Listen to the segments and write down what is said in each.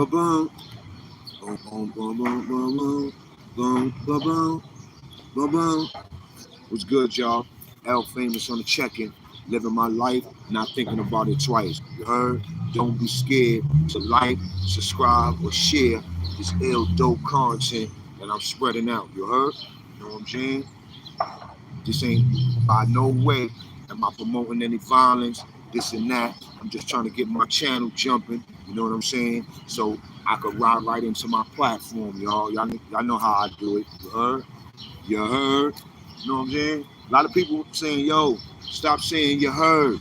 boom, boom, boom, boom, boom, boom, boom, boom, boom, boom, boom. What's good, y'all? L Famous on the check-in, living my life, not thinking about it twice. You heard? Don't be scared to like, subscribe, or share this ill dope content that I'm spreading out. You heard? You know what I'm saying? This ain't by no way am I promoting any violence, this and that. I'm just trying to get my channel jumping. You know what I'm saying? So I could ride right into my platform, y'all. Y'all know how I do it. You heard? You heard? You know what I'm saying? A lot of people saying, yo, stop saying you heard.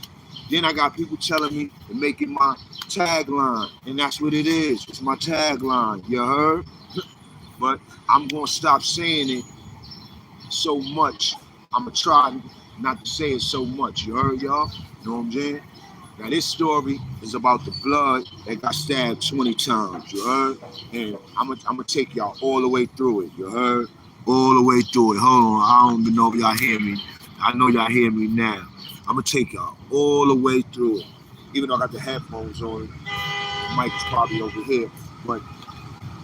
Then I got people telling me to make it my tagline. And that's what it is. It's my tagline. You heard? But I'm going to stop saying it so much. I'm going to try not to say it so much. You heard, y'all? You know what I'm saying? Now, this story is about the blood that got stabbed 20 times. You heard? And I'm going to take y'all all the way through it. You heard? All the way through it. Hold on. I don't even know if y'all hear me. I know y'all hear me now. I'm going to take y'all all the way through it. Even though I got the headphones on, the mic is probably over here. But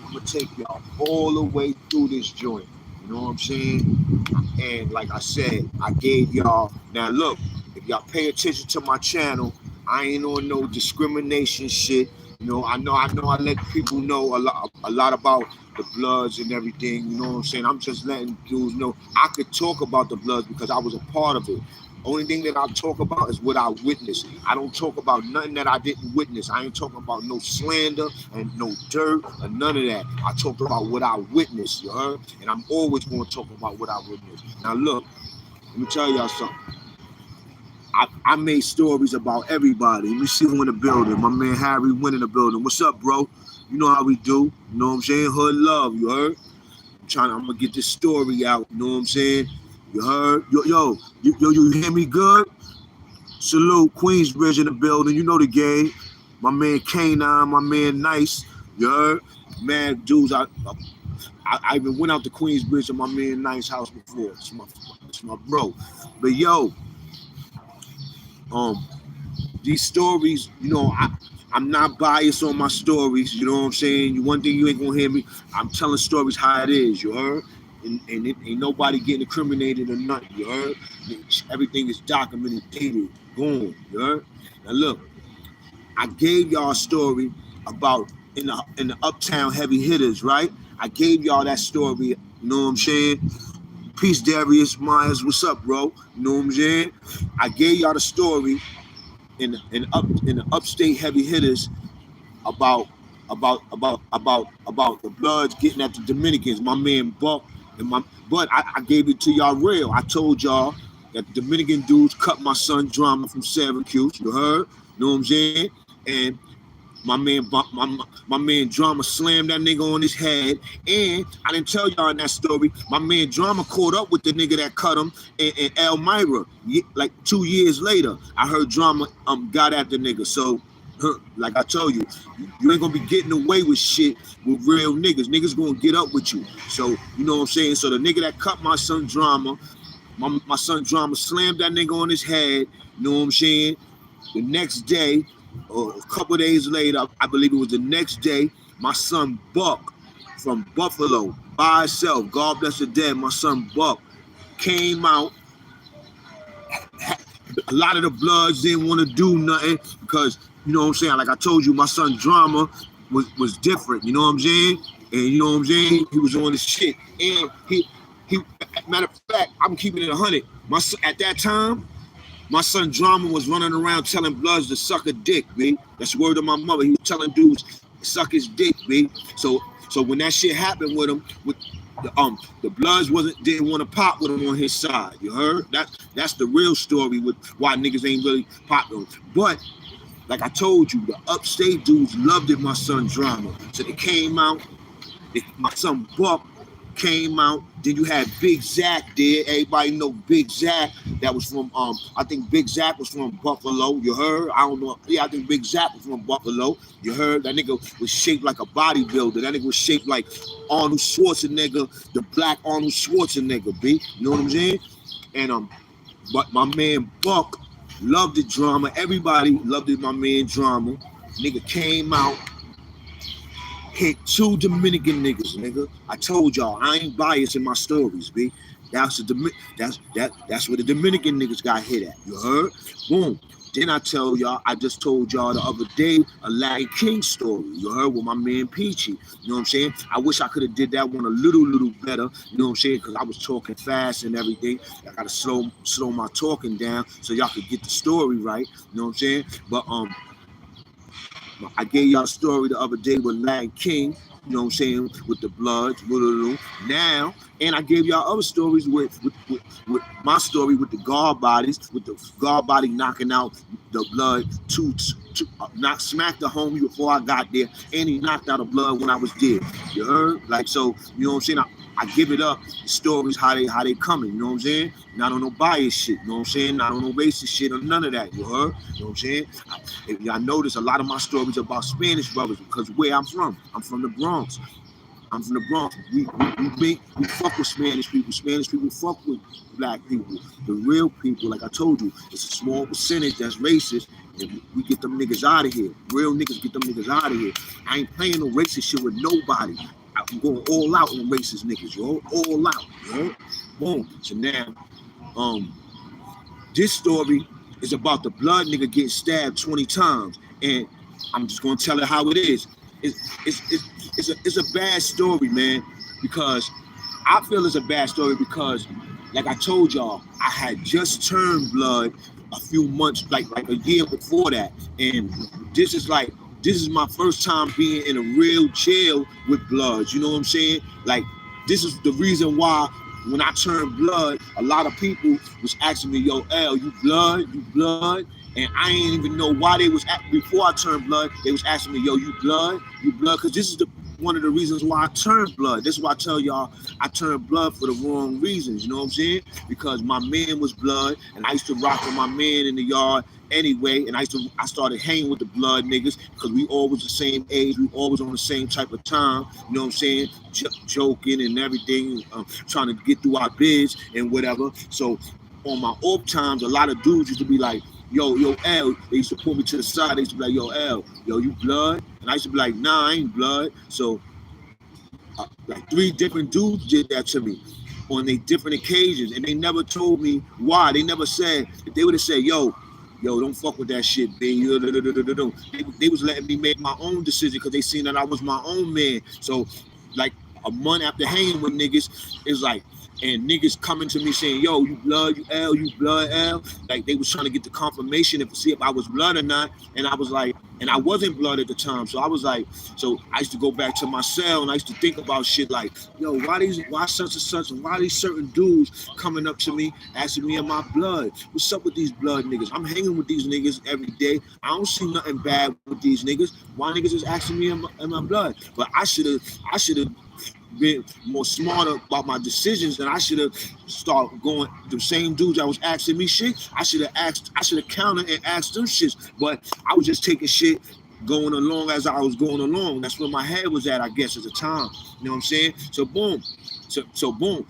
I'm going to take y'all all the way through this joint. You know what I'm saying? And like I said, I gave y'all. Now look, if y'all pay attention to my channel, I ain't on no discrimination shit. You know, I let people know a lot about the Bloods and everything. You know what I'm saying? I'm just letting dudes know I could talk about the Bloods because I was a part of it. Only thing that I talk about is what I witnessed. I don't talk about nothing that I didn't witness. I ain't talking about no slander and no dirt or none of that. I talked about what I witnessed, you heard? And I'm always going to talk about what I witnessed. Now look, let me tell y'all something. I made stories about everybody. Let me see who in the building. My man Harry went in the building. What's up, bro? You know how we do. You know what I'm saying? Hood love, you heard? I'm gonna get this story out, you know what I'm saying? You heard? You hear me good? Salute, Queensbridge in the building. You know the game. My man K9, my man Nice. You heard? Man, dudes, I even went out to Queensbridge at my man Nice house before. It's my bro. But yo, these stories, I'm not biased on my stories. You know what I'm saying? One thing you ain't gonna hear me. I'm telling stories how it is. You heard? And ain't nobody getting incriminated or nothing. You heard? Everything is documented, dated, gone. You heard? Now look, I gave y'all a story about in the Uptown Heavy Hitters, right? I gave y'all that story. You know what I'm saying? Peace, Darius Myers. What's up, bro? You know what I'm saying? I gave y'all the story in the upstate Heavy Hitters about the Bloods getting at the Dominicans. My man Buck but I gave it to y'all real. I told y'all that the Dominican dudes cut my son Drama from Syracuse. You heard? You know what I'm saying? And my man Drama slammed that nigga on his head. And I didn't tell y'all in that story, my man Drama caught up with the nigga that cut him in Elmira. Like 2 years later, I heard Drama got at the nigga. So like I told you, you ain't gonna be getting away with shit with real niggas. Niggas gonna get up with you. So you know what I'm saying? So the nigga that cut my son Drama, my son Drama slammed that nigga on his head. You know what I'm saying? The next day, or a couple of days later, I believe it was the next day, my son Buck from Buffalo by himself, God bless the dead, my son Buck came out. A lot of the Bloods didn't want to do nothing because, you know what I'm saying, like I told you, my son Drama was different, you know what I'm saying? And you know what I'm saying? He was on his shit. And he matter of fact, I'm keeping it 100. My son, at that time, my son Drama was running around telling Bloods to suck a dick, B. That's the word of my mother. He was telling dudes suck his dick, B. So when that shit happened with him, with the Bloods didn't want to pop with him on his side. You heard? That's the real story with why niggas ain't really popping. But like I told you, the upstate dudes loved it, my son Drama. So they came out. My son Buck came out. Then you had Big Zach there. Everybody know Big Zach. That was from I think Big Zach was from Buffalo. You heard? I don't know. Yeah, I think Big Zach was from Buffalo. You heard? That nigga was shaped like a bodybuilder. That nigga was shaped like Arnold Schwarzenegger, the black Arnold Schwarzenegger, B. You know what I'm saying? And but my man Buck loved the Drama. Everybody loved it, my man Drama. Nigga came out. hit 2 Dominican niggas, nigga. I told y'all I ain't biased in my stories, B. That's where the Dominican niggas got hit at. You heard? Boom. Then I tell y'all, I just told y'all the other day a Larry King story. You heard, with my man Peachy. You know what I'm saying? I wish I could have did that one a little better. You know what I'm saying? Because I was talking fast and everything. I gotta slow my talking down so y'all could get the story right. You know what I'm saying? But I gave y'all a story the other day with Larry King. You know what I'm saying? With the Bloods. Now, and I gave y'all other stories with my story with the guard bodies, with the guard body knocking out the Blood smacked the homie before I got there, and he knocked out the Blood when I was there. You heard? Like, so, you know what I'm saying? I give it up, the stories, how they coming, you know what I'm saying? Not on no bias shit, you know what I'm saying? Not on no racist shit or none of that, you heard? You know what I'm saying? If y'all notice, a lot of my stories about Spanish brothers, because where I'm from the Bronx. I'm from the Bronx. We fuck with Spanish people. Spanish people fuck with black people. The real people, like I told you, it's a small percentage that's racist, and we get them niggas out of here. Real niggas get them niggas out of here. I ain't playing no racist shit with nobody. I'm going all out on racist niggas, yo. All out, yo. Boom. So now, this story is about the Blood nigga getting stabbed 20 times, and I'm just gonna tell it how it is. It's a bad story, man, because I feel it's a bad story because, like I told y'all, I had just turned Blood a few months, like a year before that, and this is my first time being in a real jail with Bloods. You know what I'm saying? Like, this is the reason why when I turned Blood, a lot of people was asking me, "Yo, L, you Blood? And I ain't even know why they was before I turned Blood. They was asking me, "Yo, you Blood? Because this is one of the reasons why I turned Blood. This is why I tell y'all I turned Blood for the wrong reasons. You know what I'm saying? Because my man was Blood, and I used to rock with my man in the yard anyway. And I started hanging with the Blood niggas because we all was the same age. We always on the same type of time. You know what I'm saying? Joking and everything, trying to get through our bids and whatever. So on my off times, a lot of dudes used to be like, yo, L. They used to pull me to the side. They used to be like, yo, L, yo, you Blood? And I used to be like, nah, I ain't Blood. So like 3 different dudes did that to me on their different occasions, and they never told me why. They never said. If they would have said, yo, don't fuck with that shit, B. They was letting me make my own decision because they seen that I was my own man. So like a month after hanging with niggas, it's like, and niggas coming to me saying, yo, you Blood, you L, you Blood, L. Like, they was trying to get the confirmation to see if I was Blood or not. And I was like, and I wasn't Blood at the time. So I was like, so I used to go back to my cell and I used to think about shit like, yo, why such and such, and why these certain dudes coming up to me asking me am I Blood? What's up with these Blood niggas? I'm hanging with these niggas every day. I don't see nothing bad with these niggas. Why niggas is asking me am I Blood? But I should have been more smarter about my decisions, and I should have started going the same dudes that was asking me shit. I should have countered and asked them shit, but I was just taking shit going along as I was going along. That's where my head was at, I guess, at the time. You know what I'm saying? So boom. So boom.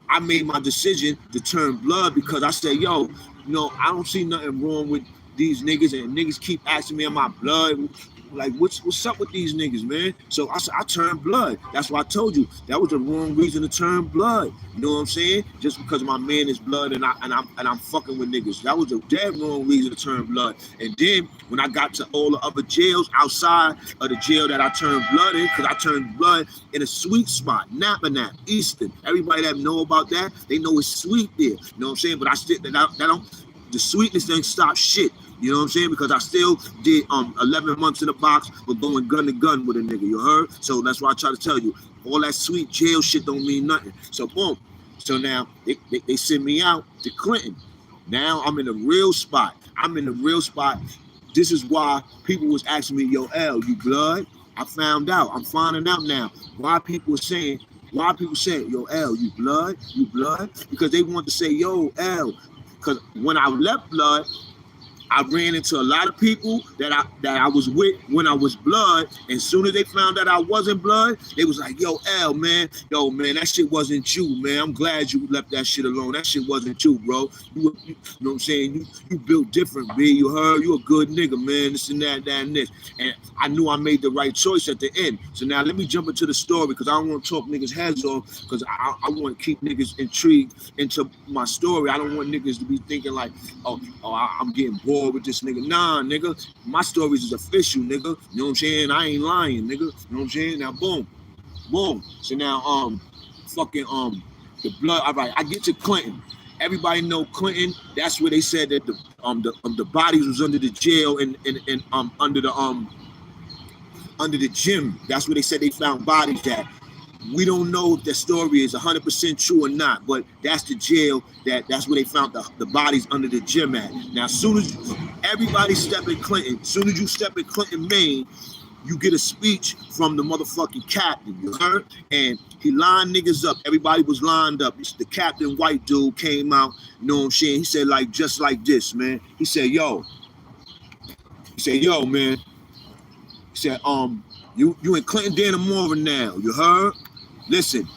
I made my decision to turn Blood because I said, yo, I don't see nothing wrong with these niggas, and niggas keep asking me am I Blood? Like, what's up with these niggas, man? So I turned Blood. That's why I told you that was the wrong reason to turn Blood. You know what I'm saying? Just because my man is Blood and I'm fucking with niggas. That was a dead wrong reason to turn Blood. And then when I got to all the other jails outside of the jail that I turned Blood in, because I turned Blood in a sweet spot, Nap, Easton. Everybody that know about that, they know it's sweet there. You know what I'm saying? But I still the sweetness didn't stop shit. You know what I'm saying? Because I still did 11 months in the box with going gun to gun with a nigga, you heard? So that's why I try to tell you, all that sweet jail shit don't mean nothing. So boom. So now they send me out to Clinton. Now I'm in a real spot. This is why people was asking me, yo, L, you Blood? I found out. I'm finding out now why people saying, yo, L, you Blood? Because they want to say, yo, L. Because when I left Blood, I ran into a lot of people that I was with when I was blood. And as soon as they found out I wasn't blood, they was like, yo, L, man, that shit wasn't you, man. I'm glad you left that shit alone. That shit wasn't you, bro. You know what I'm saying? You built different, B. You heard? You a good nigga, man. This and that, and this. And I knew I made the right choice at the end. So now let me jump into the story because I don't want to talk niggas' heads off because I want to keep niggas intrigued into my story. I don't want niggas to be thinking like, I'm getting bored with this nigga. Nah, nigga. My stories is official, nigga. You know what I'm saying? I ain't lying, nigga. You know what I'm saying? Now, boom. So now, the blood. All right, I get to Clinton. Everybody know Clinton. That's where they said that the bodies was under the jail and under the gym. That's where they said they found bodies at. We don't know if the story is 100% true or not, but that's the jail. That's where they found the bodies under the gym at. Now, as soon as everybody step in Clinton, as soon as you step in Clinton, Maine, you get a speech from the motherfucking captain, you heard? And he lined niggas up. Everybody was lined up. The captain, white dude, came out, you know what I'm saying? He said, like, just like this, man. He said, yo, man. He said, you in Clinton Dannemora now, you heard? Listen,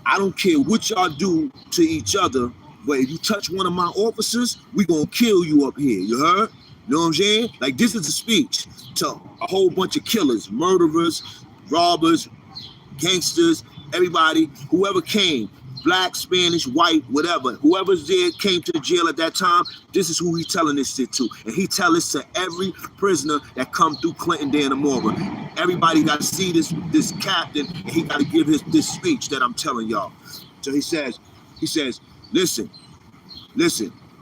I don't care what y'all do to each other, but if you touch one of my officers, we gonna kill you up here, you heard? You know what I'm saying? Like, this is a speech to a whole bunch of killers, murderers, robbers, gangsters, everybody, whoever came, black, Spanish, white, whatever, whoever's there came to the jail at that time, this is who he telling this shit to. And he tell this to every prisoner that come through Clinton Dannemora. Everybody got to see this captain, and he got to give this speech that I'm telling y'all. So he says, listen,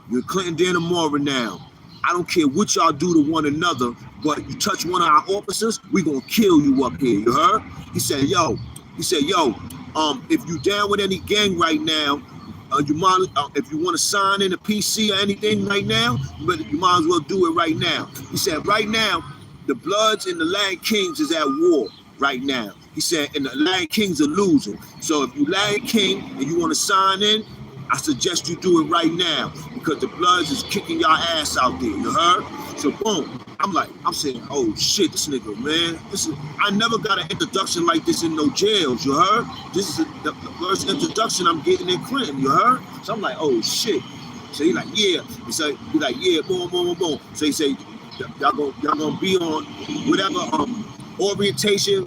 you're Clinton Dannemora now. I don't care what y'all do to one another, but you touch one of our officers, we gonna kill you up here, you heard? He said, yo, if you down with any gang right now, if you want to sign in a PC or anything right now, but you might as well do it right now. He said, right now, the Bloods and the Lion Kings is at war right now. He said, and the Lion Kings are losing. So if you Lion King and you want to sign in, I suggest you do it right now because the Bloods is kicking y'all ass out there, you heard? So boom, I'm saying, oh shit, this nigga, man. I never got an introduction like this in no jails, you heard? This is the first introduction I'm getting in Clinton, you heard? So I'm like, oh shit. So he like, yeah. He like, yeah, boom. So he say, y'all gonna be on whatever orientation,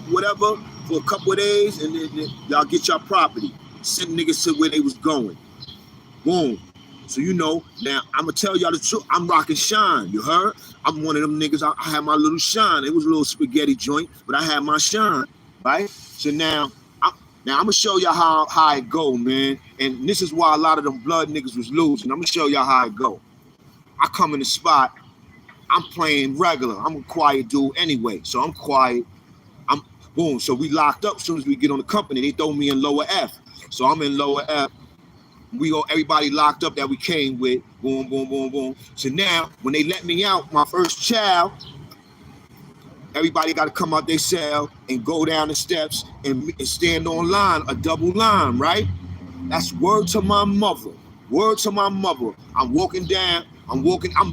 whatever, for a couple of days, and then y'all get your property. Send niggas to where they was going. Boom. So you know, now I'm gonna tell y'all the truth. I'm rocking Shine, you heard? I'm one of them niggas. I had my little Shine. It was a little spaghetti joint, but I had my Shine, right? So now I'm gonna show y'all how it go, man. And this is why a lot of them blood niggas was losing. I'm gonna show y'all how it go. I come in the spot. I'm playing regular. I'm a quiet dude anyway, so I'm quiet. Boom. So we locked up as soon as we get on the company. They throw me in lower F. So I'm in lower F. We go, everybody locked up that we came with. Boom. So now, when they let me out, my first child, everybody got to come out their cell and go down the steps and stand on line, a double line, right? That's word to my mother. Word to my mother. I'm walking down. I'm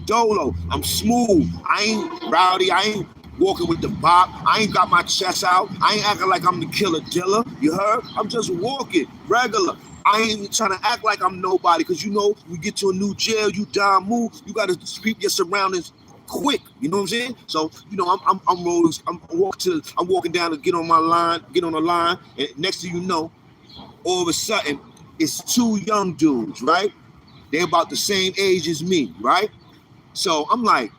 dolo. I'm smooth. I ain't rowdy. I ain't walking with the bop. I ain't got my chest out. I ain't acting like I'm the killer dealer. You heard? I'm just walking regular. I ain't trying to act like I'm nobody, because you know, you get to a new jail, you down move, you got to sweep your surroundings quick. You know what I'm saying? So, you know, I'm rolling. I'm walking down to get on the line, and next thing you know, all of a sudden, it's two young dudes, right? They're about the same age as me, right? So I'm like,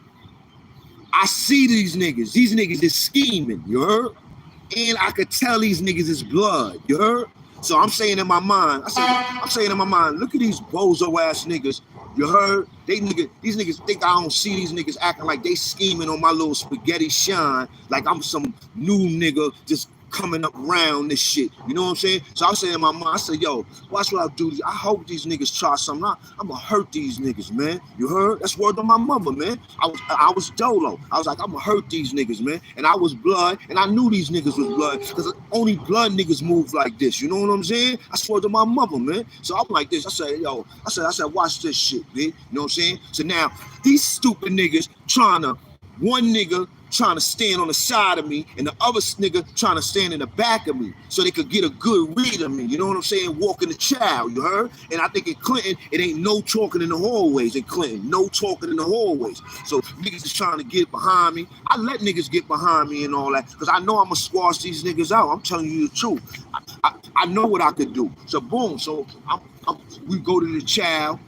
I see these niggas. These niggas is scheming, you heard? And I could tell these niggas is blood, you heard? So I'm saying in my mind, look at these bozo ass niggas, you heard? These niggas think I don't see these niggas acting like they scheming on my little spaghetti Shine, like I'm some new nigga just coming up around this shit. You know what I'm saying? So I said in my mind, I said, yo, watch what I do. I hope these niggas try something. I'm gonna hurt these niggas, man. You heard? That's word on my mother, man. I was dolo. I was like, I'm gonna hurt these niggas, man. And I was blood, and I knew these niggas was blood, because only blood niggas move like this. You know what I'm saying? I swear to my mother, man. So I'm like this. I said, yo, I said, watch this shit, man. You know what I'm saying? So now these stupid niggas one nigga trying to stand on the side of me, and the other nigga trying to stand in the back of me so they could get a good read of me. You know what I'm saying? Walking the child, you heard? And I think in Clinton, it ain't no talking in the hallways in Clinton. No talking in the hallways. So niggas is trying to get behind me. I let niggas get behind me and all that, because I know I'm going to squash these niggas out. I'm telling you the truth. I know what I could do. So boom. So we go to the child.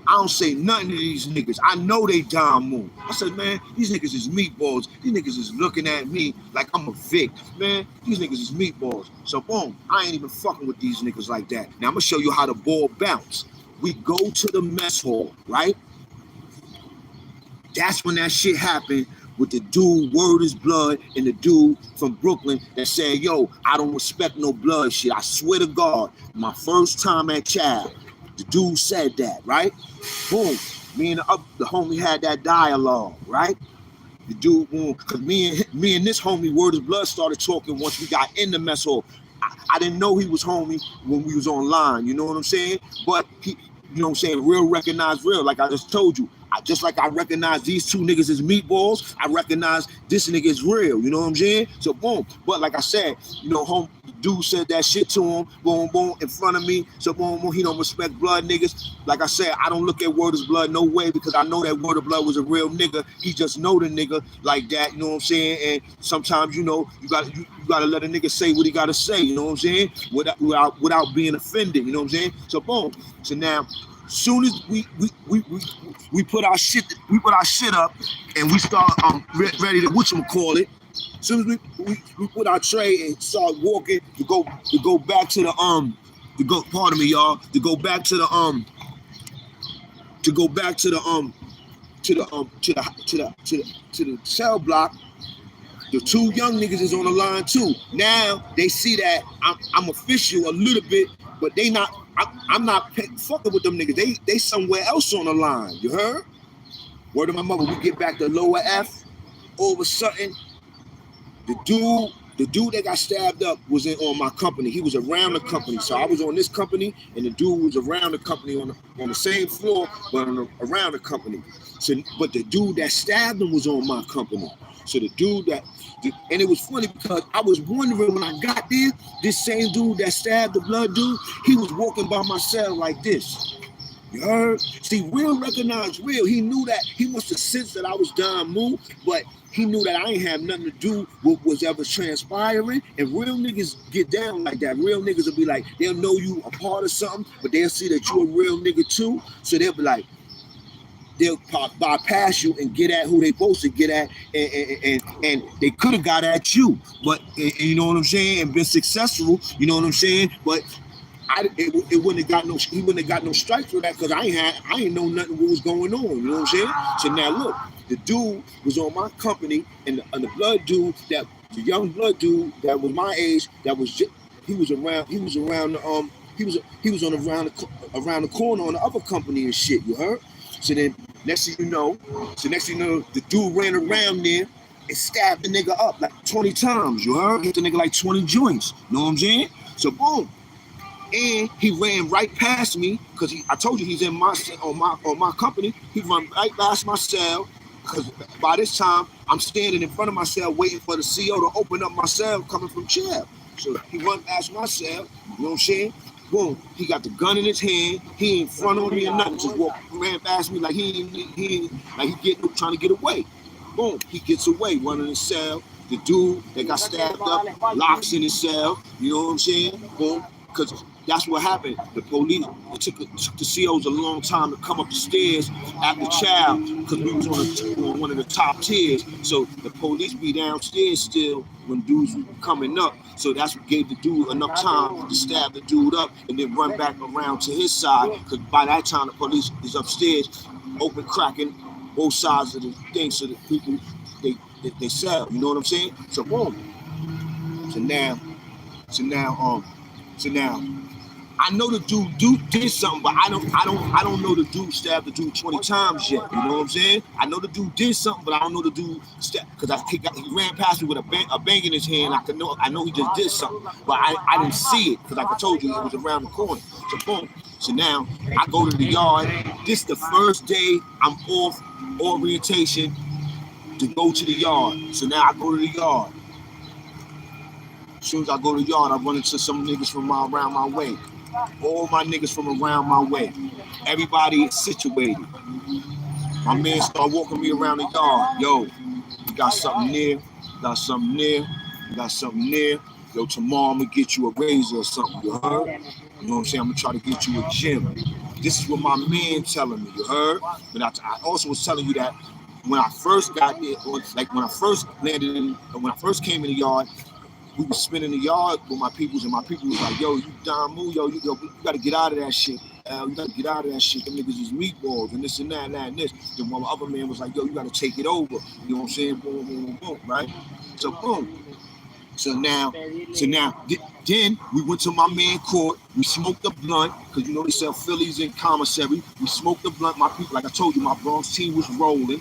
I don't say nothing to these niggas. I know they Don Moon. I said, man, these niggas is meatballs. These niggas is looking at me like I'm a Vic. Man, these niggas is meatballs. So boom, I ain't even fucking with these niggas like that. Now I'm gonna show you how the ball bounce. We go to the mess hall, right? That's when that shit happened with the dude, Word is Blood, and the dude from Brooklyn that said, yo, I don't respect no blood shit. I swear to God, my first time at Child, the dude said that, right? Boom. Me and the homie had that dialogue, right? The dude, boom, because me and this homie, Word is Blood, started talking once we got in the mess hall. I didn't know he was homie when we was online, you know what I'm saying? But he, you know what I'm saying, real recognize real, like I just told you. Just like I recognize these two niggas as meatballs, I recognize this nigga is real, you know what I'm saying? So boom. But like I said, you know, the dude said that shit to him, boom, boom, in front of me. So boom, boom, he don't respect blood niggas. Like I said, I don't look at Word is Blood no way, because I know that Word of Blood was a real nigga. He just know the nigga like that, you know what I'm saying? And sometimes, you know, you gotta let a nigga say what he gotta say, you know what I'm saying? Without being offended, you know what I'm saying? So boom. So now, soon as we put our shit up and we start ready to whatchamacallit. As soon as we put our tray and start walking to go back to the pardon me, y'all, to go back to the cell block. The two young niggas is on the line too. Now they see that I'm official a little bit, but they not. I'm not fucking with them niggas. They somewhere else on the line. You heard? Word to my mother. We get back to Lower F. All of a sudden, the dude that got stabbed up was on my company. He was around the company. So I was on this company, and the dude was around the company on the same floor, but around the company. So, but the dude that stabbed him was on my company. So the dude and it was funny because I was wondering when I got there, this same dude that stabbed the blood dude, he was walking by my cell like this. You heard? See, real recognized real. He knew that. He must have sensed that I was Don Moon, but he knew that I ain't have nothing to do with what was ever transpiring. And real niggas get down like that. Real niggas will be like, they'll know you a part of something, but they'll see that you a real nigga too. So they'll be like, they'll bypass you and get at who they supposed to get at, and they could have got at you, but you know what I'm saying, and been successful. You know what I'm saying, but it wouldn't have got no. He wouldn't have got no strike for that, because I ain't know nothing what was going on. You know what I'm saying? So now look, the dude was on my company, and the blood dude, the young blood dude that was my age, he was around the corner on the other company and shit. You heard? So then next thing you know, the dude ran around there and stabbed the nigga up like 20 times. You heard? Hit the nigga like 20 joints. You know what I'm saying? So boom. And he ran right past me, because I told you he's in on my company. He ran right past my cell, because by this time I'm standing in front of my cell waiting for the CO to open up my cell coming from jail. So he run past my cell, you know what I'm saying? Boom, he got the gun in his hand. He ain't front on me or nothing. Just ran past me like he trying to get away. Boom, he gets away, running his cell. The dude that got stabbed up locks in his cell. You know what I'm saying? Boom, because that's what happened. The police, it took the COs a long time to come up the stairs after Child, because we was on one of the top tiers. So the police be downstairs still when dudes were coming up. So that's what gave the dude enough time to stab the dude up and then run back around to his side. Because by that time the police is upstairs, open cracking both sides of the thing, so that people they sell. You know what I'm saying? So boom. So now So now, I know the dude did something, but I don't know the dude stabbed the dude 20 times yet. You know what I'm saying? I know the dude did something, but I don't know the dude because he ran past me with a bang in his hand. I know he just did something, but I didn't see it because like I told you, it was around the corner. So boom. So now I go to the yard. This the first day I'm off orientation to go to the yard. So now I go to the yard. As soon as I go to the yard, I run into some niggas from around my way. All my niggas from around my way. Everybody is situated. My man start walking me around the yard. Yo, you got something near? You got something near? You got something near? Yo, tomorrow I'm gonna get you a razor or something, you heard? You know what I'm saying? I'm gonna try to get you a gym. This is what my man telling me, you heard? But I also was telling you that when I first got there, like when I first landed in, when I first came in the yard, we was spinning the yard with my peoples, and my people was like, yo, you Don Moo, yo, you gotta get out of that shit. You gotta get out of that shit. Them niggas is meatballs and this and that and this. Then one other man was like, yo, you gotta take it over. You know what I'm saying? Boom, boom, boom, boom, right? So boom. So now, then we went to my man court. We smoked the blunt because you know they sell Phillies in commissary. We smoked the blunt. My people, like I told you, my Bronx team was rolling.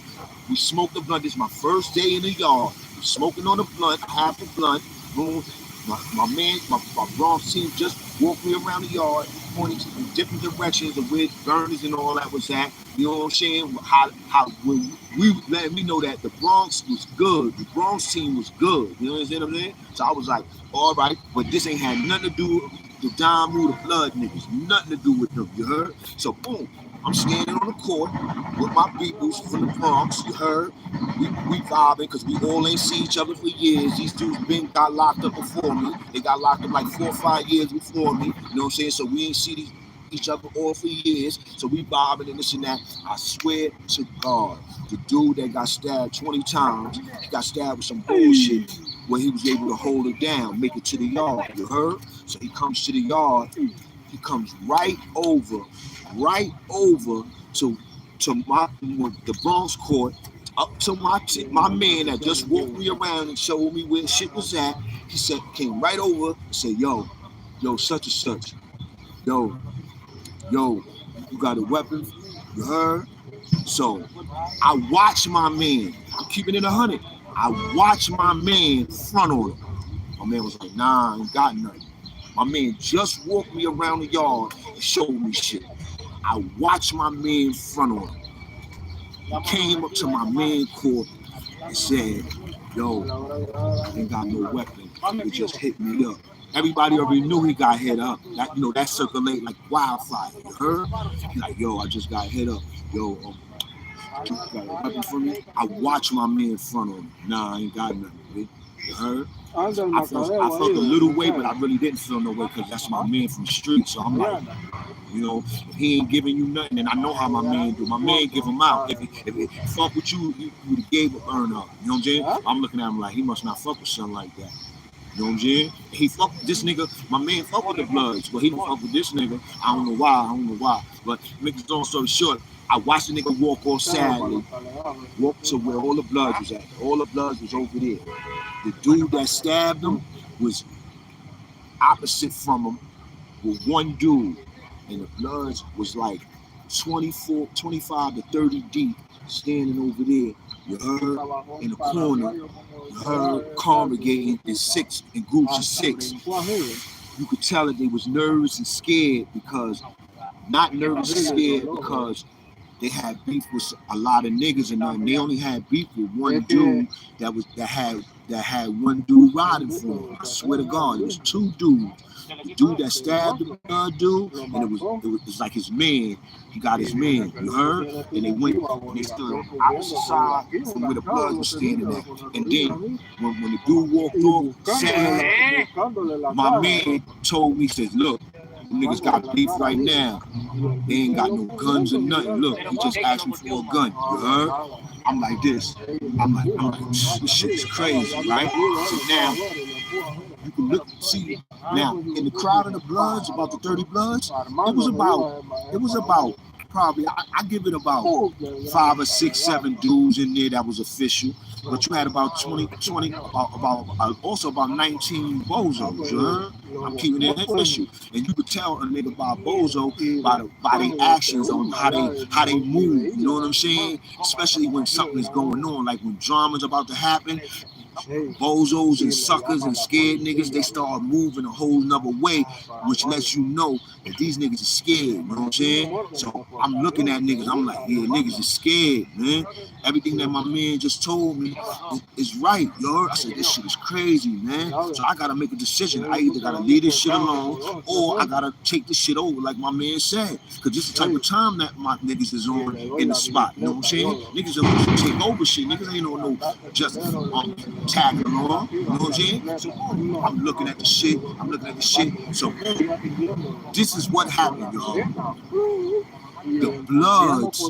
We smoked the blunt. This is my first day in the yard. We smoking on the blunt, half the blunt. Boom. My man, my Bronx team just walked me around the yard, pointing in different directions of where burners and all that was at. You know what I'm saying? How when we letting me know that the Bronx was good, the Bronx team was good. You know what I'm saying? So I was like, all right, but this ain't had nothing to do with the Don Moo, the blood niggas, nothing to do with them. You heard? So boom, I'm standing on the court with my peoples from the Bronx. You heard? We vibing because we all ain't see each other for years. These dudes got locked up before me. They got locked up like 4 or 5 years before me. You know what I'm saying? So we ain't see each other all for years. So we vibing and this and that. I swear to God, the dude that got stabbed 20 times, he got stabbed with some bullshit where he was able to hold it down, make it to the yard. You heard? So he comes to the yard. He comes right over to the Bronx court, up to my man that just walked me around and showed me where shit was at. He said, came right over and said, yo, such and such, yo, you got a weapon? You heard? So I watch my man. I'm keeping it 100. I watch my man front on him. My man was like, nah, I ain't got nothing. My man just walked me around the yard and showed me shit. I watched my man front on him. He came up to my man court and said, yo, I ain't got no weapon. He just hit me up. Everybody already knew he got hit up. That, you know, that circulate like wildfire. You heard? He's like, yo, I just got hit up. Yo, you got a weapon for me? I watch my man front on him. Nah, I ain't got nothing, man. You heard? I felt a little way, but I really didn't feel no way because that's my man from the street. So I'm like, you know, if he ain't giving you nothing, and I know how my man do. My man give him out. If he fuck with you, you would have gave a burn up. You know what I'm saying? I'm looking at him like he must not fuck with something like that. You know what I'm saying? He fuck with this nigga. My man fuck with the Bloods, but he don't fuck with this nigga. I don't know why. But make it long story short, I watched the nigga walk off sadly, walk to where all the Bloods was at. All the Bloods was over there. The dude that stabbed him was opposite from him with one dude. And the Bloods was like 25 to 30 deep, standing over there. You heard? In the corner. You heard? Congregating in groups of 6. You could tell that they was nervous and scared because, not nervous and scared because they had beef with a lot of niggas and nothing. They only had beef with one dude that had one dude riding for him. I swear to God, it was 2 dudes. The dude that stabbed the dude, and it was like his man. He got his man, you heard? And they went and they stood on the opposite side from where the Bloods was standing at. And then when the dude walked off, sad, my man told me, he says, look, niggas got beef right now. They ain't got no guns or nothing. Look, he just asked me for a gun. You heard? I'm like this. I'm like, this shit is crazy, right? So now, you can look, see, now, in the crowd of the Bloods, about the 30 Bloods, it was about probably, I give it about 5 or 6, 7 dudes in there that was official. But you had about 20, also about 19 bozos, you know? I'm keeping it official. And you could tell a nigga by bozo by their actions on how they move, you know what I'm saying? Especially when something is going on, like when drama's about to happen, bozos and suckers and scared niggas, they start moving a whole nother way, which lets you know that these niggas are scared, you know what I'm saying? So I'm looking at niggas, I'm like, yeah, niggas is scared, man. Everything that my man just told me is right, yo. I said, this shit is crazy, man. So I gotta make a decision. I either gotta leave this shit alone or I gotta take this shit over, like my man said. Cause this is the type of time that my niggas is on in the spot, you know what I'm saying? Niggas are take over shit. Niggas ain't on no just tagging along, you know what I'm saying? So I'm looking at the shit, So this is what happened, y'all. The Bloods,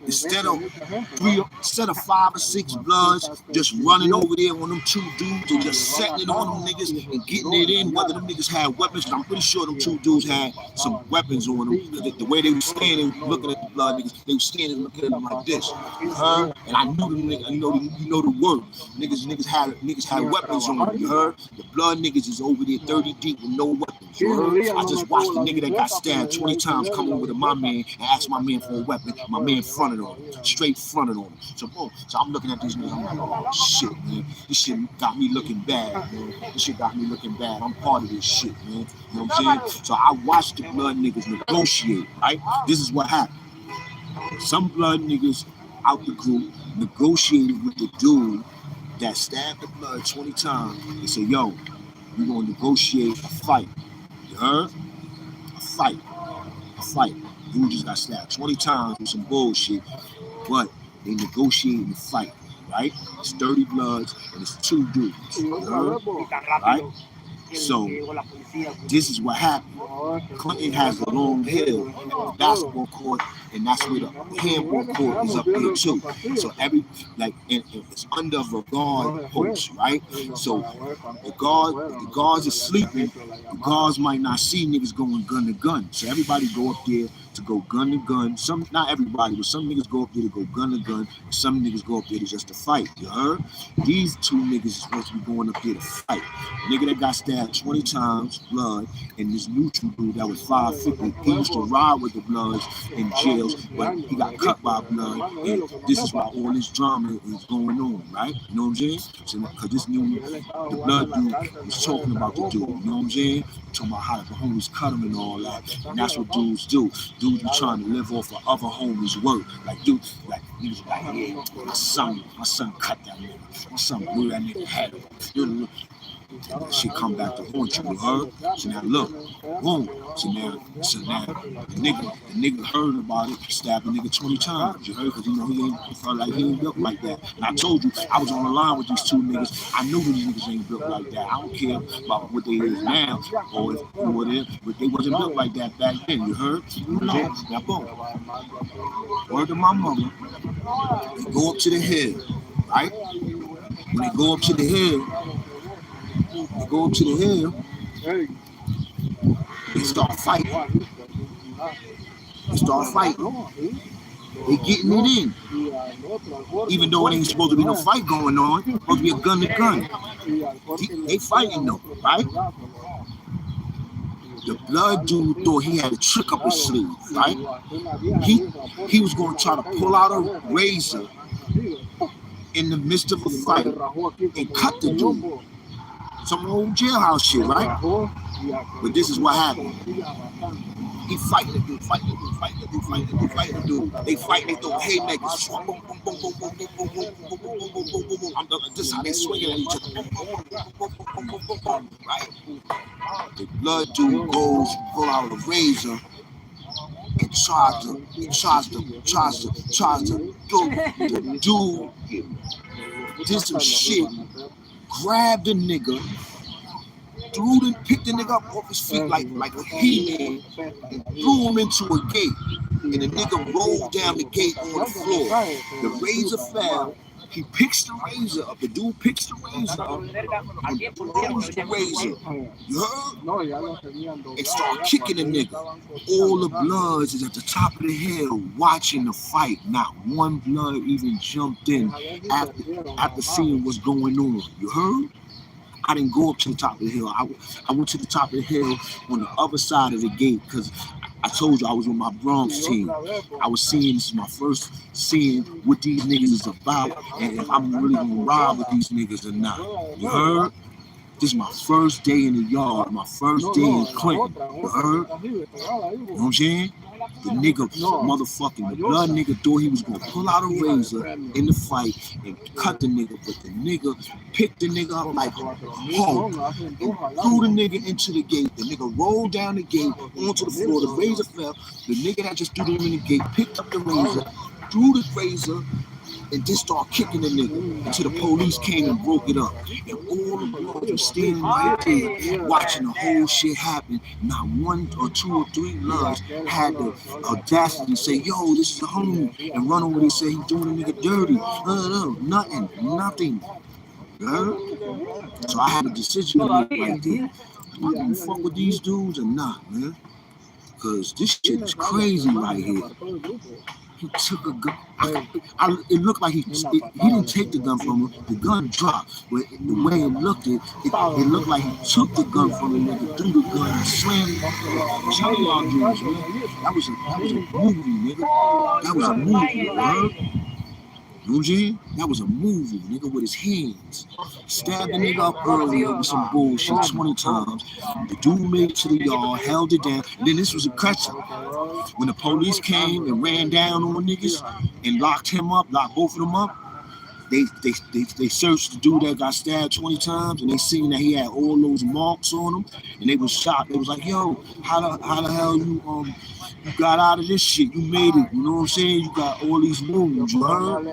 instead of 5 or 6 Bloods just running over there on them 2 dudes and just setting it on them niggas and getting it in, whether them niggas had weapons, I'm pretty sure them 2 dudes had some weapons on them. The way they were standing, looking at the Blood niggas, they were standing looking at them like this. And I knew them niggas, you know the word. Niggas had weapons on them, you heard? The Blood niggas is over there 30 deep with no weapons, you heard? I just watched the nigga that got stabbed 20 times come over to my man and ask my man for a weapon. My man fronted on him, straight fronted on him. So I'm looking at these niggas, I'm like, oh shit, man. This shit got me looking bad, man. This shit got me looking bad. I'm part of this shit, man. You know what I'm saying? So I watched the Blood niggas negotiate, right? This is what happened. Some Blood niggas out the group negotiated with the dude that stabbed the Blood 20 times and said, yo, we're gonna negotiate a fight. You heard? A fight. Dude just got stabbed 20 times with some bullshit, but they negotiated the fight, right? It's 30 Bloods and it's 2 dudes. You heard? Right? So this is what happened. Clinton has a long hill at the basketball court, and that's where the handball court is up there too. So it's under a guard post, right? So the guards are sleeping. The guards might not see niggas going gun to gun. So everybody go up there to go gun to gun. Not everybody, but some niggas go up there to go gun to gun. And some niggas go up there to just to fight. You heard? These 2 niggas is supposed to be going up there to fight. The nigga that got stabbed 20 times, Blood, and this neutral dude that was 5'50", he used to ride with the Bloods in jails, but he got cut by Blood, and this is why all this drama is going on, right? You know what I'm saying? So, because the Blood dude was talking about the dude, you know what I'm saying? Talking about how the homies cut him and all that, and that's what dudes do. Dudes be trying to live off of other homies' work. Like dudes, like he was like, yeah, my son cut that nigga. My son blew that nigga head off. That shit come back to haunt you, you heard? So now look, boom. So now the nigga heard about it, stabbed a nigga 20 times, you heard? Because he felt like he ain't built like that. And I told you, I was on the line with these 2 niggas. I knew these niggas ain't built like that. I don't care about what they is now or whatever, but they wasn't built like that back then, you heard? Now boom. Word to my mother, they go up to the hill, right? When they go up to the hill, they start fighting. They getting it in. Even though it ain't supposed to be no fight going on, it's supposed to be a gun to gun. They fighting though, right? The Blood dude thought he had a trick up his sleeve, right? He was going to try to pull out a razor in the midst of a fight and cut the dude. Some old jailhouse shit, right? But this is what happened. He fighting the dude. They fight, they throw haymakers. This is how they swinging at each other. Right? The Blood dude goes, pull out a razor and tries to do the dude did some shit, grabbed the nigga, picked the nigga up off his feet like a he-man and threw him into a gate. And the nigga rolled down the gate on the floor. The razor fell He picks the razor up. The dude picks the razor up and throws the razor. You heard? And start kicking the nigga. All the bloods is at the top of the hill watching the fight. Not one blood even jumped in after seeing what's going on. You heard? I didn't go up to the top of the hill. I went to the top of the hill on the other side of the gate because I told you I was with my Bronx team. I was seeing, this is my first seeing what these niggas is about and if I'm really gonna ride with these niggas or not. You heard? This is my first day in the yard, my first day in Clinton. You heard? You know what I'm saying? The nigga, motherfucking, the blood nigga thought he was gonna pull out a razor in the fight and cut the nigga, but the nigga picked the nigga up like a hoe and threw the nigga into the gate. The nigga rolled down the gate onto the floor, the razor fell. The nigga that just threw him in the gate picked up the razor, threw the razor, and just started kicking the nigga until the police came and broke it up. And all the bloods were standing right there watching the whole shit happen. Not one or two or three bloods had the audacity to say, yo, this is the homie, and run over there and say he doing the nigga dirty. Nothing. So I had a decision to make right there. Am I gonna fuck with these dudes or not, man? Cause this shit is crazy right here. He took a gun. It looked like he didn't take the gun from him. The gun dropped. But the way it looked, it looked like he took the gun from the nigga, threw the gun, and slammed it. Tell y'all dudes, man. That was a movie, nigga. That was a movie, man. You know what I'm saying? That was a movie, nigga, with his hands. Stabbed the nigga up earlier with some bullshit 20 times. The dude made it to the yard, held it down, and then this was a catch up. When the police came and ran down on niggas and locked him up, locked both of them up, they searched the dude that got stabbed 20 times and they seen that he had all those marks on him and they was shocked. They was like, yo, how the hell you got out of this shit? You made it, you know what I'm saying? You got all these wounds, you heard?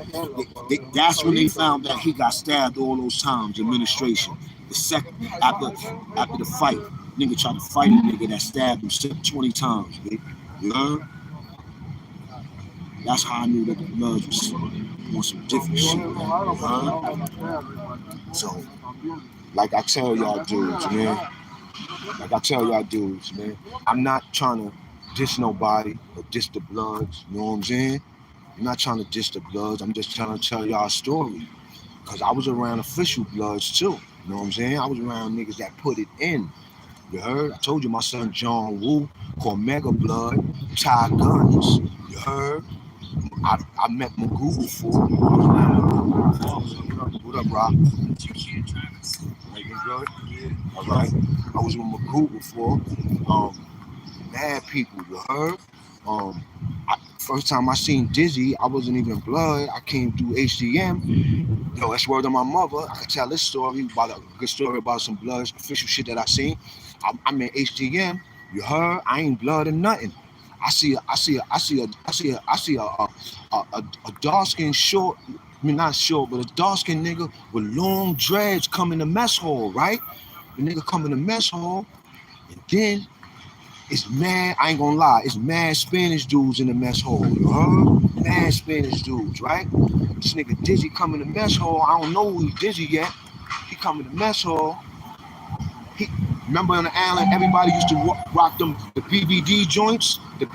That's when they found that he got stabbed all those times, administration. The second, after the fight, nigga tried to fight a nigga that stabbed him 20 times, baby. You heard? That's how I knew that the blood was on some different shit, man. So, like I tell y'all dudes, man, I'm not trying to diss nobody or diss the bloods, you know what I'm saying? I'm not trying to diss the bloods, I'm just trying to tell y'all a story. Because I was around official bloods too, you know what I'm saying? I was around niggas that put it in. You heard? I told you my son John Woo called Mega Blood, Ty Guns. You heard? I met Magoo before. What up, Rob? Good? All right. I was with Magoo before. Mad people, you heard? First time I seen Dizzy, I wasn't even blood. I came through HDM. Yo, that's word of my mother. I could tell this story about a good story about some blood official shit that I seen. I'm in HDM. You heard? I ain't blood or nothing. I see a dark skinned short, I mean not short, but a dark skinned nigga with long dreads come in the mess hall, right? The nigga come in the mess hall, and then it's mad, I ain't gonna lie, it's mad Spanish dudes in the mess hall, you heard? Mad Spanish dudes, right? This nigga Dizzy come in the mess hall, I don't know who he's Dizzy yet. He come in the mess hall. Remember on the island, everybody used to rock them the BBD joints, the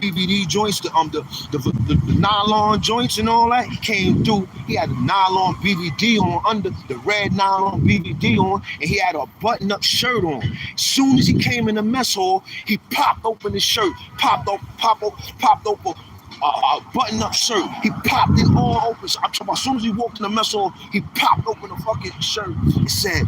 nylon joints and all that. He came through. He had a nylon BBD on under the red nylon BBD on, and he had a button-up shirt on. As soon as he came in the mess hall, he popped open his shirt, popped open. A button-up shirt. He popped it all open. So I'm talking about as soon as he walked in the mess hall, he popped open the fucking shirt. It said,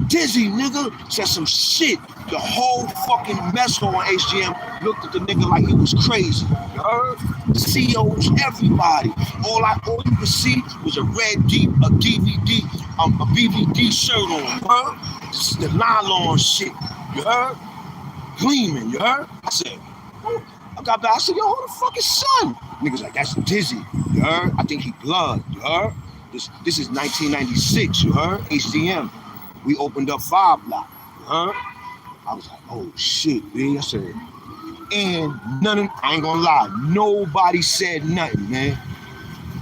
Dizzy, nigga, said some shit. The whole fucking mess hall on HGM looked at the nigga like he was crazy. You heard? The CEOs, everybody. All you could see was a red DVD, a BVD shirt on. You heard? This is the nylon shit. You heard? Gleaming. You heard? I said, I got back. I said, yo, who the fuck is son? Niggas like, that's Dizzy. You heard? I think he blood. You heard? This is 1996. You heard? HDM. We opened up 5 Block. You heard? I was like, oh shit, man. I said, and I ain't gonna lie, nobody said nothing, man.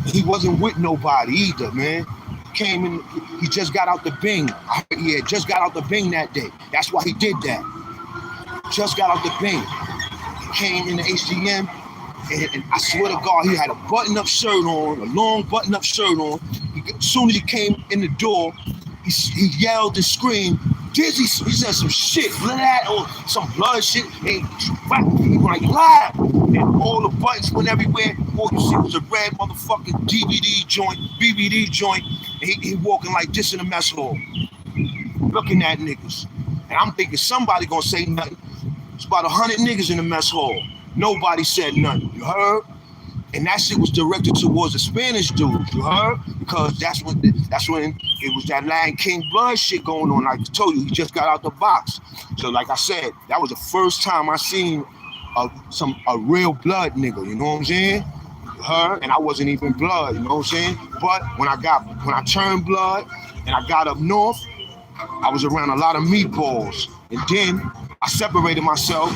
He wasn't with nobody either, man. Came in, he just got out the Bing. Yeah, just got out the Bing that day. That's why he did that. Just got out the Bing. Came in the HGM, and I swear to God, he had a button-up shirt on, a long button-up shirt on. As soon as he came in the door, he yelled and screamed, Dizzy, he said some shit, blood, or some blood shit, and he like, loud. And all the buttons went everywhere. All you see was a red motherfucking DVD joint, BBD joint, and he walking like this in the mess hall, looking at niggas. And I'm thinking somebody gonna say nothing. It's about 100 niggas in the mess hall. Nobody said nothing, you heard? And that shit was directed towards the Spanish dudes, you heard? Because that's when it was that Lion King blood shit going on. Like I told you, he just got out the box. So like I said, that was the first time I seen a real blood nigga, you know what I'm saying? You heard? And I wasn't even blood, you know what I'm saying? But when I turned blood and I got up north, I was around a lot of meatballs. And then I separated myself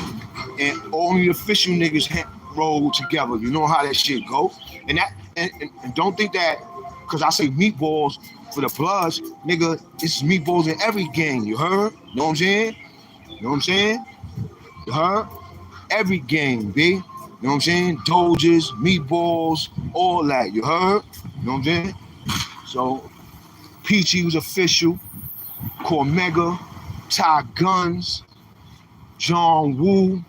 and only the official niggas roll together. You know how that shit go. And don't think that because I say meatballs for the Bloods, nigga, it's meatballs in every gang, you heard? You know what I'm saying? You know what I'm saying? You heard? Every gang, B. You know what I'm saying? Doges, meatballs, all that, you heard? You know what I'm saying? So Peachy was official, Cormega, Ty Guns, John Woo,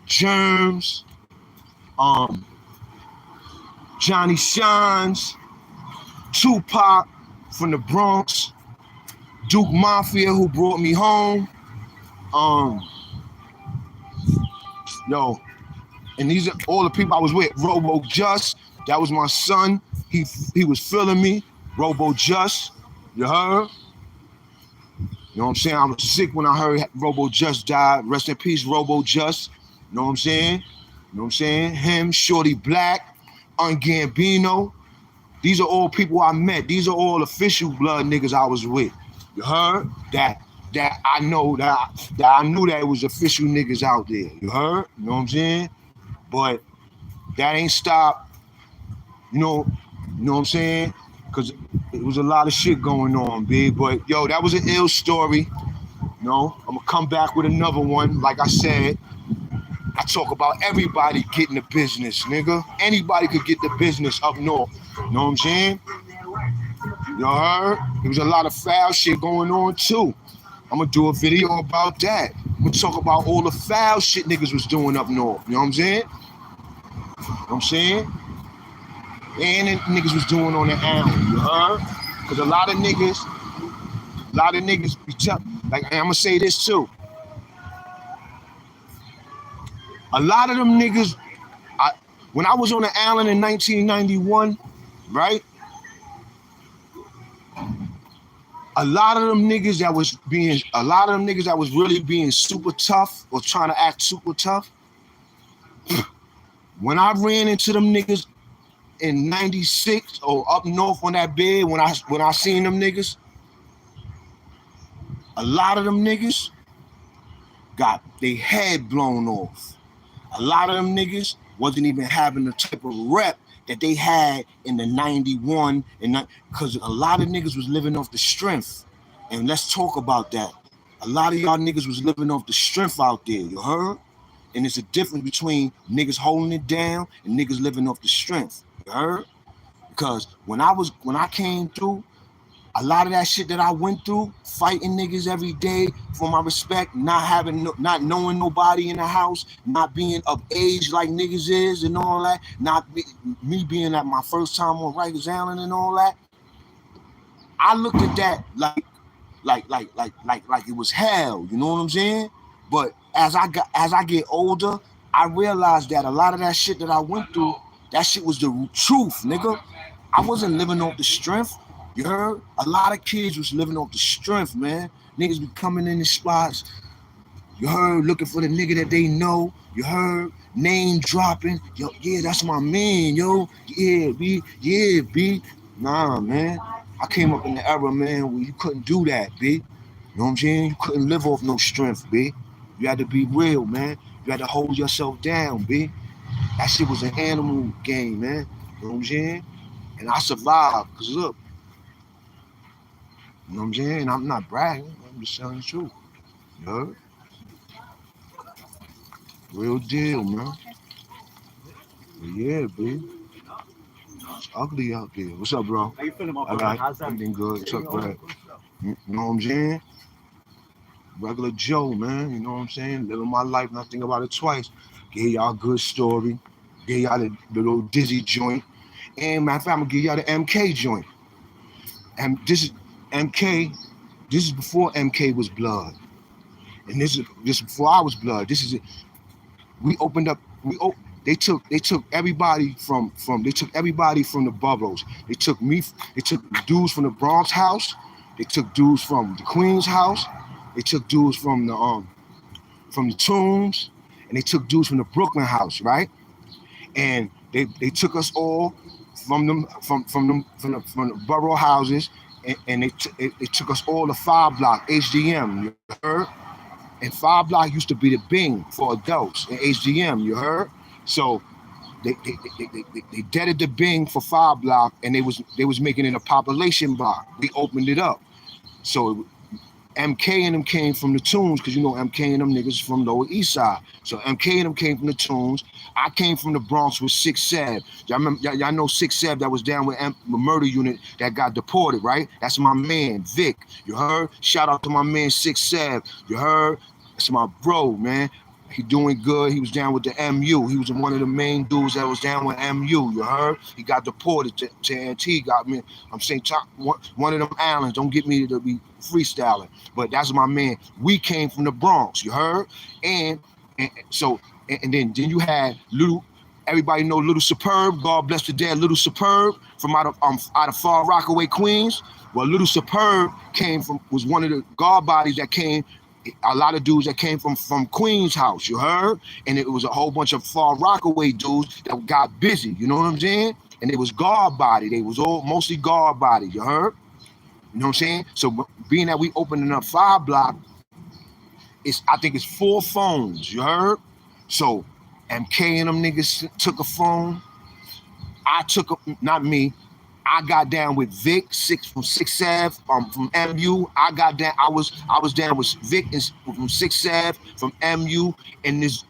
Germs, Johnny Shines, Tupac from the Bronx, Duke Mafia who brought me home, and these are all the people I was with. Robo Just, that was my son. He was feeling me. Robo Just, you heard? You know what I'm saying? I was sick when I heard Robo Just died. Rest in peace, Robo Just. You know what I'm saying? You know what I'm saying? Him, Shorty Black, Gambino. These are all people I met. These are all official blood niggas I was with. You heard? That I know that I knew that it was official niggas out there. You heard? You know what I'm saying? But that ain't stopped. You know what I'm saying? Because it was a lot of shit going on, big. But yo, that was an ill story. You know, I'm gonna come back with another one. Like I said, I talk about everybody getting the business, nigga. Anybody could get the business up north. You know what I'm saying? You heard? There was a lot of foul shit going on too. I'm gonna do a video about that. I'm gonna talk about all the foul shit niggas was doing up north. You know what I'm saying? You know what I'm saying? And niggas was doing on the island, you heard? Because a lot of niggas be like, I'm gonna say this too. A lot of them niggas, when I was on the island in 1991, right? A lot of them niggas that was really being super tough or trying to act super tough, when I ran into them niggas in 96 or up north on that bed, when I seen them niggas, a lot of them niggas got their head blown off. A lot of them niggas wasn't even having the type of rep that they had in the 91 and because a lot of niggas was living off the strength. And let's talk about that. A lot of y'all niggas was living off the strength out there, you heard? And it's a difference between niggas holding it down and niggas living off the strength, you heard? Because when I came through, a lot of that shit that I went through, fighting niggas every day for my respect, not knowing nobody in the house, not being of age like niggas is and all that, me being at my first time on Rikers Island and all that. I looked at that like it was hell, you know what I'm saying? But as I get older, I realized that a lot of that shit that I went through, that shit was the truth, nigga. I wasn't living off the strength. You heard? A lot of kids was living off the strength, man. Niggas be coming in the spots. You heard? Looking for the nigga that they know. You heard? Name dropping. Yo, yeah, that's my man, yo. Yeah, B. Yeah, B. Nah, man. I came up in the era, man, where you couldn't do that, B. You know what I'm saying? You couldn't live off no strength, B. You had to be real, man. You had to hold yourself down, B. That shit was an animal game, man. You know what I'm saying? And I survived, because look, you know what I'm saying? I'm not bragging, I'm just telling the truth. You heard? Real deal, man. But yeah, baby. It's ugly out there. What's up, bro? How you feeling, my I brother? got everything good. What's up, Brad? You know what I'm saying? Regular Joe, man. You know what I'm saying? Living my life, not thinking about it twice. Give y'all a good story. Give y'all the little Dizzy joint. And matter of fact, I'm gonna give y'all the MK joint. And this is MK. This is before MK was blood. And this is before I was blood. This is it. We opened up. They took everybody from the boroughs. They took me. They took dudes from the Bronx house. They took dudes from the Queens house. They took dudes from the Tombs, and they took dudes from the Brooklyn house, right? And they took us all from the borough houses, and they took us all to 5 Block HDM. You heard? And 5 Block used to be the Bing for adults in HDM. You heard? So they deaded the Bing for 5 Block, and they was making it a population block. We opened it up. So MK and them came from the Tunes, because you know MK and them niggas from Lower East Side. So MK and them came from the Tunes. I came from the Bronx with 6 Sev. Y'all know 6 Sev that was down with the murder unit that got deported, right? That's my man, Vic. You heard? Shout out to my man 6 Sev. You heard? That's my bro, man. He doing good. He was down with the MU. He was one of the main dudes that was down with MU. You heard? He got deported to Antigua. I'm saying one of them islands. Don't get me to be freestyling, but that's my man. We came from the Bronx. You heard? And so then you had Little. Everybody know Little Superb. God bless the dead. Little Superb from out of Far Rockaway, Queens. Well, Little Superb was one of the guard bodies that came. A lot of dudes that came from Queens house, you heard? And it was a whole bunch of Far Rockaway dudes that got busy, you know what I'm saying? And it was guard body. They was all mostly guard body, you heard? You know what I'm saying? So being that we opening up 5 Block, I think it's 4 phones, you heard? So MK and them niggas took a phone. Not me. I got down with Vic from 6 Ave from MU. I was down with Vic from 6 Ave from MU, and this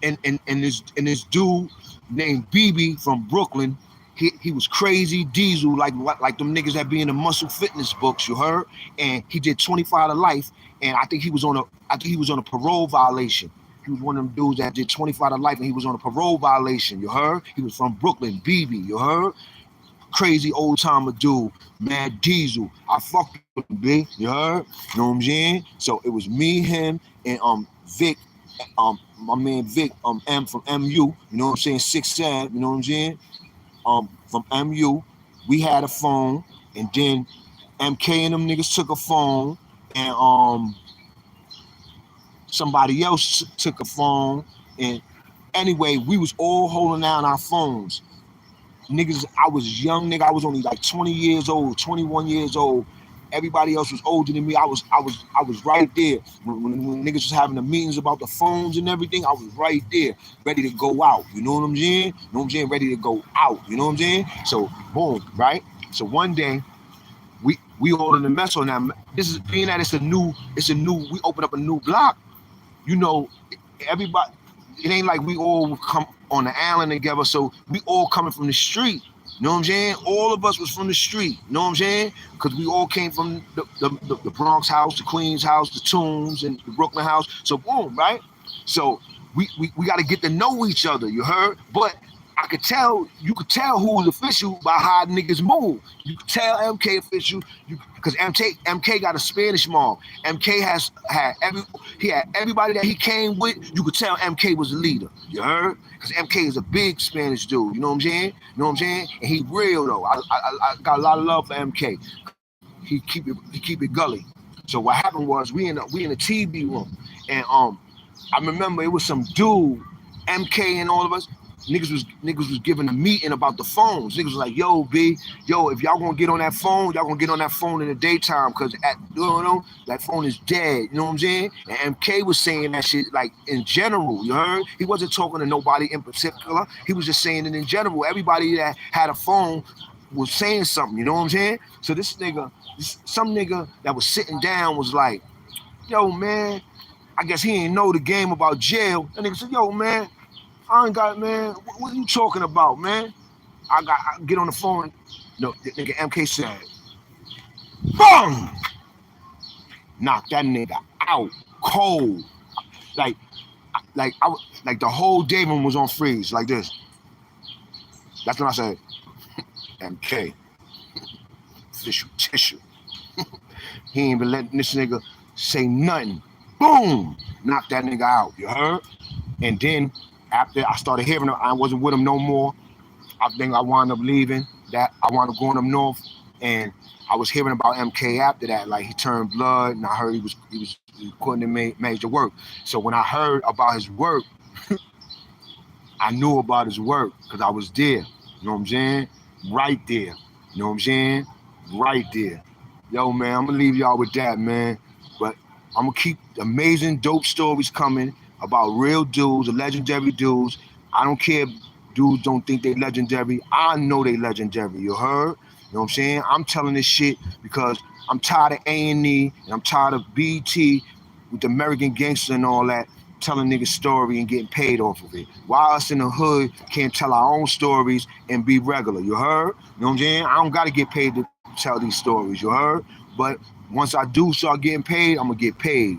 dude named BB from Brooklyn. He was crazy diesel like them niggas that be in the muscle fitness books, you heard? And he did 25 to life, and I think he was on a parole violation. He was one of them dudes that did 25 to life, and he was on a parole violation, you heard? He was from Brooklyn, BB, you heard? Crazy old timer dude, Mad Diesel. I fucked with him, B. You heard? You know what I'm saying? So it was me, him, and Vic, my man Vic, M from MU. You know what I'm saying? 6 Sad. You know what I'm saying? From MU, we had a phone, and then MK and them niggas took a phone, and somebody else took a phone, and anyway, we was all holding down our phones. Niggas, I was young, nigga. I was only like 20 years old, 21 years old. Everybody else was older than me. I was right there. When niggas was having the meetings about the phones and everything, I was right there, ready to go out. You know what I'm saying? You know what I'm saying? Ready to go out. You know what I'm saying? So boom, right? So one day, we all in the mess on that. This is being that we opened up a new block. You know, everybody, it ain't like we all come on the island together, so we all coming from the street. You know what I'm saying? All of us was from the street. You know what I'm saying? Because we all came from the Bronx house, the Queens house, the Tombs, and the Brooklyn house. So boom, right? So we got to get to know each other. You heard? But you could tell who was official by how niggas move. You could tell MK official, because MK got a Spanish mom. MK had everybody that he came with. You could tell MK was the leader. You heard? Because MK is a big Spanish dude. You know what I'm saying? You know what I'm saying? And he real though. I got a lot of love for MK. He keep it gully. So what happened was we in the TV room, and I remember it was some dude, MK and all of us. Niggas was giving a meeting about the phones. Niggas was like, yo, B, if y'all gonna get on that phone, y'all gonna get on that phone in the daytime, because that phone is dead. You know what I'm saying? And MK was saying that shit like in general, you heard? He wasn't talking to nobody in particular. He was just saying it in general. Everybody that had a phone was saying something, you know what I'm saying? So this nigga, some nigga that was sitting down was like, yo, man, I guess he didn't know the game about jail. That nigga said, yo, man, I ain't got, man, what are you talking about, man? I get on the phone. No, the nigga MK said, boom! Knock that nigga out cold. Like, like the whole Damon was on freeze, like this. That's when I said, MK, official tissue. He ain't even letting this nigga say nothing. Boom! Knock that nigga out, you heard? And then after I started hearing him, I wasn't with him no more. I think I wound up leaving. That I wound up going up north, and I was hearing about MK after that. Like he turned blood, and I heard he was putting in major work. So when I heard about his work, I knew about his work because I was there. You know what I'm saying? Right there. You know what I'm saying? Right there. Yo, man, I'm gonna leave y'all with that, man. But I'm gonna keep amazing, dope stories coming about real dudes, the legendary dudes. I don't care if dudes don't think they legendary. I know they legendary. You heard? You know what I'm saying? I'm telling this shit because I'm tired of A&E and I'm tired of BT with the American Gangster and all that, telling niggas story and getting paid off of it. Why us in the hood can't tell our own stories and be regular? You heard? You know what I'm saying? I don't gotta get paid to tell these stories. You heard? But once I do start getting paid, I'm gonna get paid.